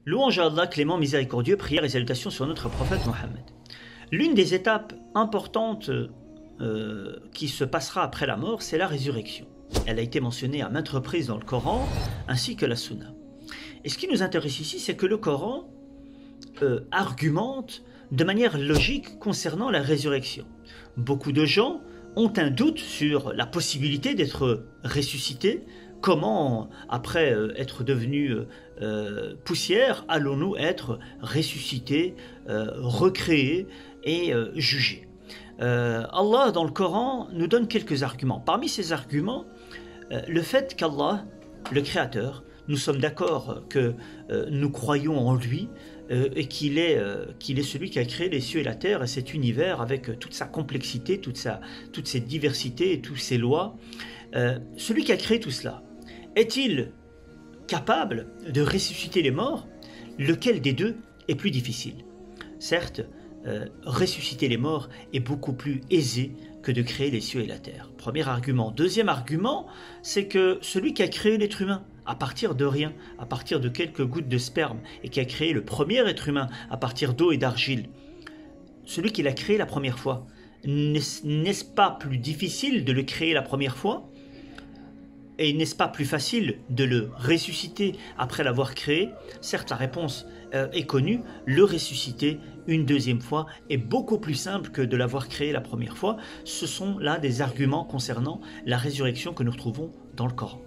Louange à Allah, clément, miséricordieux, prières et salutations sur notre prophète Mohammed. L'une des étapes importantes qui se passera après la mort, c'est la résurrection. Elle a été mentionnée à maintes reprises dans le Coran, ainsi que la Sunna. Et ce qui nous intéresse ici, c'est que le Coran argumente de manière logique concernant la résurrection. Beaucoup de gens ont un doute sur la possibilité d'être ressuscités. Comment, après être devenus poussière, allons-nous être ressuscités, recréés et jugés? Allah, dans le Coran, nous donne quelques arguments. Parmi ces arguments, le fait qu'Allah, le Créateur, nous sommes d'accord que nous croyons en lui et qu'il est celui qui a créé les cieux et la terre et cet univers avec toute sa complexité, toute cette diversité et toutes ses lois. Celui qui a créé tout cela, est-il capable de ressusciter les morts? Lequel des deux est plus difficile? Certes, ressusciter les morts est beaucoup plus aisé que de créer les cieux et la terre. Premier argument. Deuxième argument, c'est que celui qui a créé l'être humain à partir de rien, à partir de quelques gouttes de sperme, et qui a créé le premier être humain à partir d'eau et d'argile, celui qui l'a créé la première fois, n'est-ce pas plus difficile de le créer la première fois? Et n'est-ce pas plus facile de le ressusciter après l'avoir créé? Certes, la réponse est connue, le ressusciter une deuxième fois est beaucoup plus simple que de l'avoir créé la première fois. Ce sont là des arguments concernant la résurrection que nous retrouvons dans le Coran.